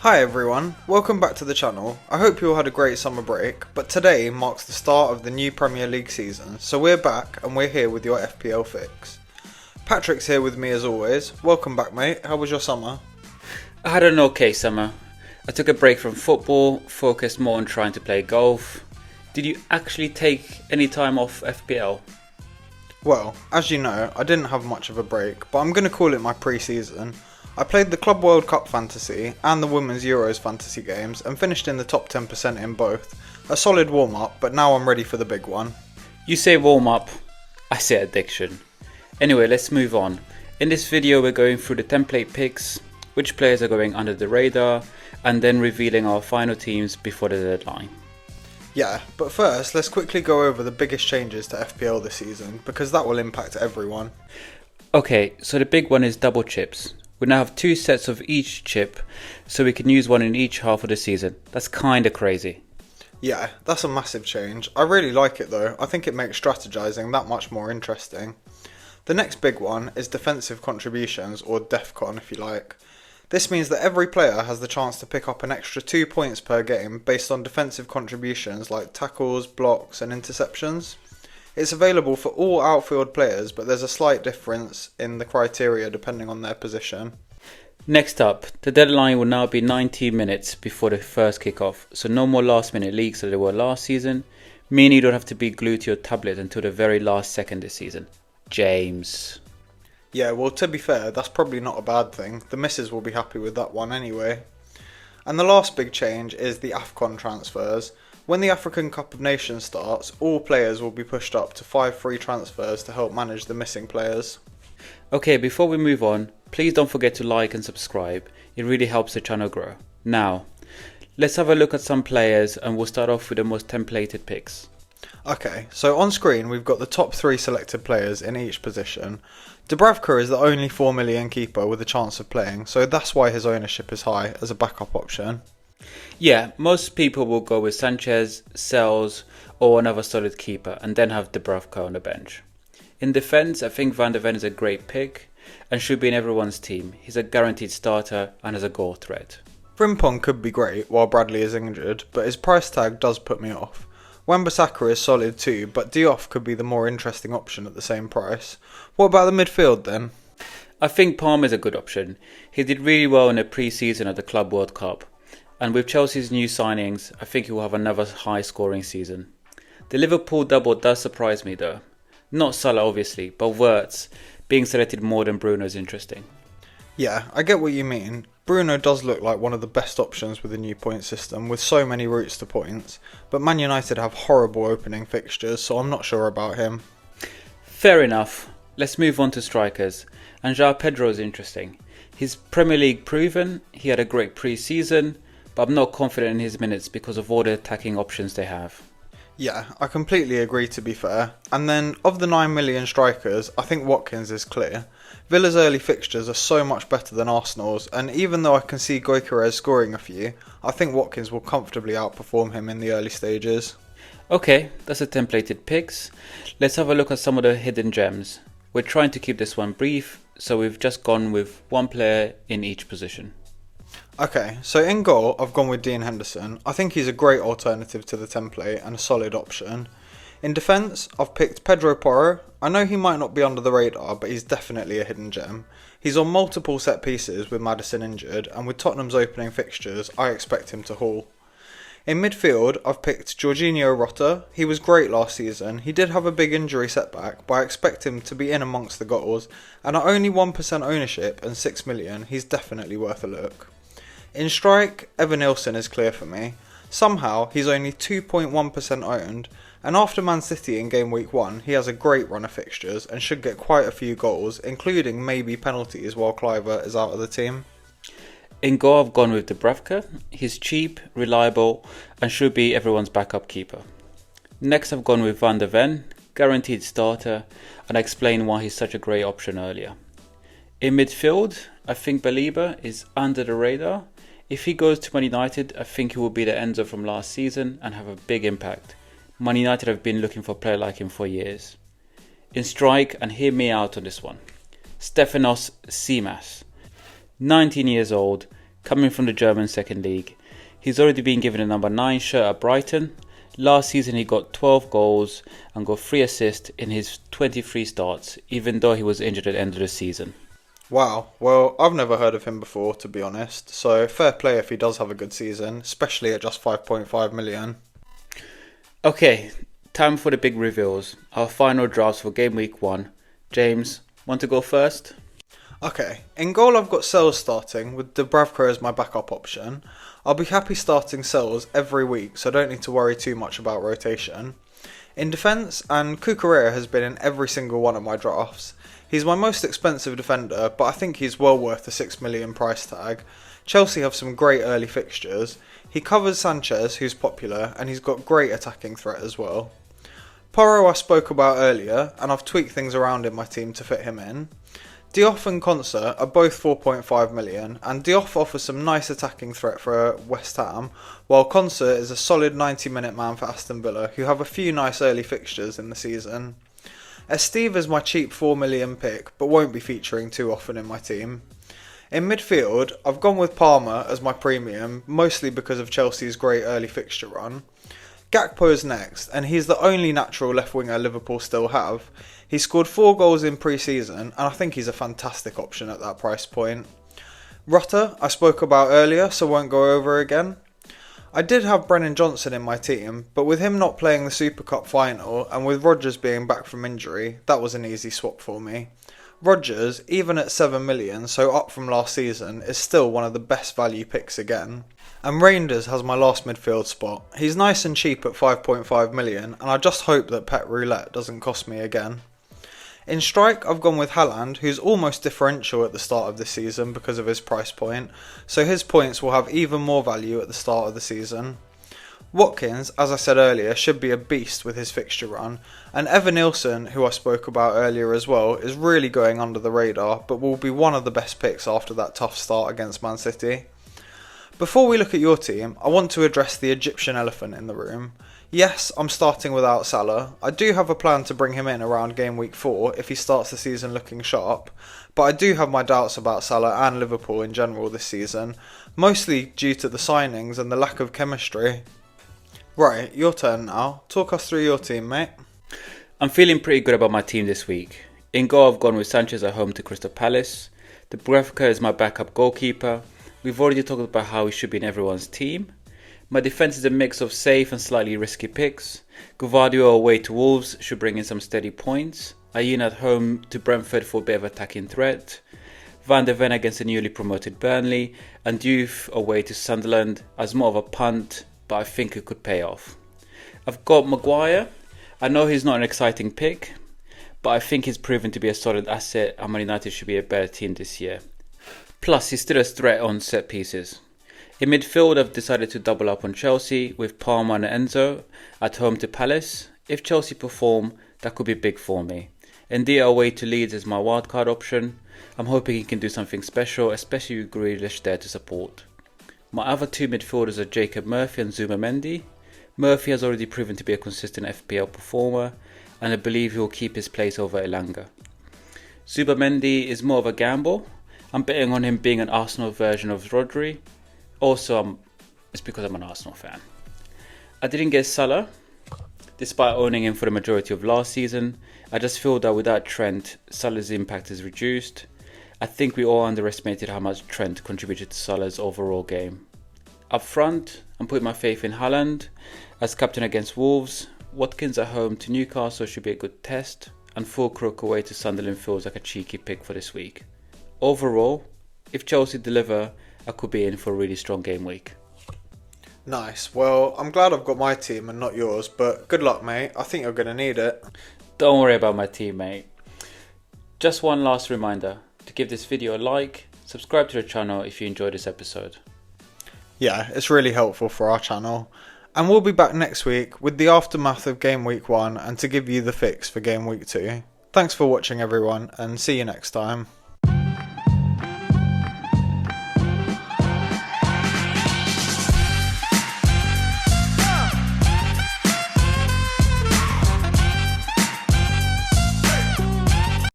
Hi everyone, welcome back to the channel. I hope you all had a great summer break, but today marks the start of the new Premier League season, so we're back and we're here with your FPL fix. Patrick's here with me as always. Welcome back, mate. How was your summer? I had an okay summer. I took a break from football, focused more on trying to play golf. Did you actually take any time off FPL? Well, as you know, I didn't have much of a break, but I'm going to call it my pre-season. I played the Club World Cup Fantasy and the Women's Euros Fantasy games and finished in the top 10% in both. A solid warm-up, but now I'm ready for the big one. You say warm-up, I say addiction. Anyway, let's move on. In this video we're going through the template picks, which players are going under the radar, and then revealing our final teams before the deadline. Yeah, but first let's quickly go over the biggest changes to FPL this season, because that will impact everyone. Okay, so the big one is double chips. We now have 2 sets of each chip, so we can use one in each half of the season. That's kinda crazy. Yeah, that's a massive change. I really like it though. I think it makes strategizing that much more interesting. The next big one is defensive contributions, or DEFCON if you like. This means that every player has the chance to pick up an extra 2 points per game based on defensive contributions like tackles, blocks and interceptions. It's available for all outfield players, but there's a slight difference in the criteria depending on their position. Next up, the deadline will now be 90 minutes before the first kickoff, so no more last minute leaks as there were last season, meaning you don't have to be glued to your tablet until the very last second this season. James. Yeah, well, to be fair, that's probably not a bad thing. The missus will be happy with that one anyway. And the last big change is the AFCON transfers. When the African Cup of Nations starts, all players will be pushed up to 5 free transfers to help manage the missing players. Okay, before we move on, please don't forget to like and subscribe. It really helps the channel grow. Now, let's have a look at some players and we'll start off with the most templated picks. Okay, so on screen we've got the top 3 selected players in each position. Dubravka is the only 4 million keeper with a chance of playing, so that's why his ownership is high as a backup option. Yeah, most people will go with Sanchez, Sells or another solid keeper and then have Dubravka on the bench. In defence, I think Van der Ven is a great pick and should be in everyone's team. He's a guaranteed starter and has a goal threat. Frimpong could be great while Bradley is injured, but his price tag does put me off. Wan-Bissaka is solid too, but Diop could be the more interesting option at the same price. What about the midfield then? I think Palmer is a good option. He did really well in the pre-season at the Club World Cup. And with Chelsea's new signings, I think he will have another high scoring season. The Liverpool double does surprise me though. Not Salah obviously, but Wirtz being selected more than Bruno is interesting. Yeah, I get what you mean. Bruno does look like one of the best options with the new point system, with so many routes to points, but Man United have horrible opening fixtures, so I'm not sure about him. Fair enough. Let's move on to strikers. And João Pedro is interesting. He's Premier League proven, he had a great pre-season, but I'm not confident in his minutes because of all the attacking options they have. Yeah, I completely agree to be fair. And then, of the 9 million strikers, I think Watkins is clear. Villa's early fixtures are so much better than Arsenal's, and even though I can see Gyökeres scoring a few, I think Watkins will comfortably outperform him in the early stages. Okay, that's the templated picks. Let's have a look at some of the hidden gems. We're trying to keep this one brief, so we've just gone with one player in each position. Okay, so in goal, I've gone with Dean Henderson. I think he's a great alternative to the template and a solid option. In defence, I've picked Pedro Porro. I know he might not be under the radar, but he's definitely a hidden gem. He's on multiple set pieces with Maddison injured, and with Tottenham's opening fixtures, I expect him to haul. In midfield, I've picked Jorginho Rota. He was great last season. He did have a big injury setback, but I expect him to be in amongst the goals, and at only 1% ownership and 6 million, he's definitely worth a look. In strike, Evan Nilsson is clear for me. Somehow, he's only 2.1% owned, and after Man City in game week 1, he has a great run of fixtures and should get quite a few goals, including maybe penalties while Kluivert is out of the team. In goal, I've gone with Dubravka. He's cheap, reliable, and should be everyone's backup keeper. Next, I've gone with Van der Ven, guaranteed starter, and I explained why he's such a great option earlier. In midfield, I think Baliba is under the radar. If he goes to Man United, I think he will be the Enzo from last season and have a big impact. Man United have been looking for a player like him for years. In strike, and hear me out on this one, Stefanos Tsimas. 19 years old, coming from the German second league. He's already been given a number 9 shirt at Brighton. Last season he got 12 goals and got 3 assists in his 23 starts, even though he was injured at the end of the season. Wow, well, I've never heard of him before, to be honest, so fair play if he does have a good season, especially at just 5.5 million. Okay, time for the big reveals. Our final drafts for Game Week 1. James, want to go first? Okay, in goal I've got Sells starting, with Dubravka as my backup option. I'll be happy starting Sells every week, so I don't need to worry too much about rotation. In defence, and Cucurella has been in every single one of my drafts. He's my most expensive defender, but I think he's well worth the 6 million price tag. Chelsea have some great early fixtures. He covers Sanchez, who's popular, and he's got great attacking threat as well. Porro I spoke about earlier, and I've tweaked things around in my team to fit him in. Diouf and Concert are both 4.5 million, and Diouf offers some nice attacking threat for West Ham, while Concert is a solid 90-minute man for Aston Villa, who have a few nice early fixtures in the season. Esteve is my cheap 4 million pick, but won't be featuring too often in my team. In midfield, I've gone with Palmer as my premium, mostly because of Chelsea's great early fixture run. Gakpo is next, and he's the only natural left winger Liverpool still have. He scored 4 goals in pre-season, and I think he's a fantastic option at that price point. Rutter I spoke about earlier, so won't go over again. I did have Brennan Johnson in my team, but with him not playing the Super Cup final, and with Rodgers being back from injury, that was an easy swap for me. Rodgers, even at 7 million, so up from last season, is still one of the best value picks again. And Reinders has my last midfield spot. He's nice and cheap at 5.5 million, and I just hope that Pet Roulette doesn't cost me again. In strike, I've gone with Haaland, who's almost differential at the start of the season because of his price point, so his points will have even more value at the start of the season. Watkins, as I said earlier, should be a beast with his fixture run, and Evan Nilsson, who I spoke about earlier as well, is really going under the radar, but will be one of the best picks after that tough start against Man City. Before we look at your team, I want to address the Egyptian elephant in the room. Yes, I'm starting without Salah. I do have a plan to bring him in around game week 4 if he starts the season looking sharp, but I do have my doubts about Salah and Liverpool in general this season, mostly due to the signings and the lack of chemistry. Right, your turn now. Talk us through your team, mate. I'm feeling pretty good about my team this week. In goal I've gone with Sanchez at home to Crystal Palace. Dubravka is my backup goalkeeper. We've already talked about how he should be in everyone's team. My defence is a mix of safe and slightly risky picks. Gvardiol away to Wolves should bring in some steady points. Ayin at home to Brentford for a bit of attacking threat. Van der Ven against the newly promoted Burnley. And Diouf away to Sunderland as more of a punt, but I think it could pay off. I've got Maguire. I know he's not an exciting pick, but I think he's proven to be a solid asset and Man United should be a better team this year. Plus, he's still a threat on set pieces. In midfield, I've decided to double up on Chelsea with Palmer and Enzo at home to Palace. If Chelsea perform, that could be big for me. Ndia away to Leeds is my wildcard option. I'm hoping he can do something special, especially with Grealish there to support. My other 2 midfielders are Jacob Murphy and Zuma Mendy. Murphy has already proven to be a consistent FPL performer, and I believe he will keep his place over Elanga. Zuma Mendy is more of a gamble. I'm betting on him being an Arsenal version of Rodri. Also, it's because I'm an Arsenal fan. I didn't get Salah, despite owning him for the majority of last season. I just feel that without Trent, Salah's impact is reduced. I think we all underestimated how much Trent contributed to Salah's overall game. Up front, I'm putting my faith in Haaland as captain against Wolves. Watkins at home to Newcastle should be a good test, and Fulcrook away to Sunderland feels like a cheeky pick for this week. Overall, if Chelsea deliver, I could be in for a really strong game week. Nice. Well, I'm glad I've got my team and not yours, but good luck, mate. I think you're going to need it. Don't worry about my team, mate. Just one last reminder to give this video a like, subscribe to the channel if you enjoyed this episode. Yeah, it's really helpful for our channel. And we'll be back next week with the aftermath of Game Week 1 and to give you the fix for Game Week 2. Thanks for watching everyone and see you next time.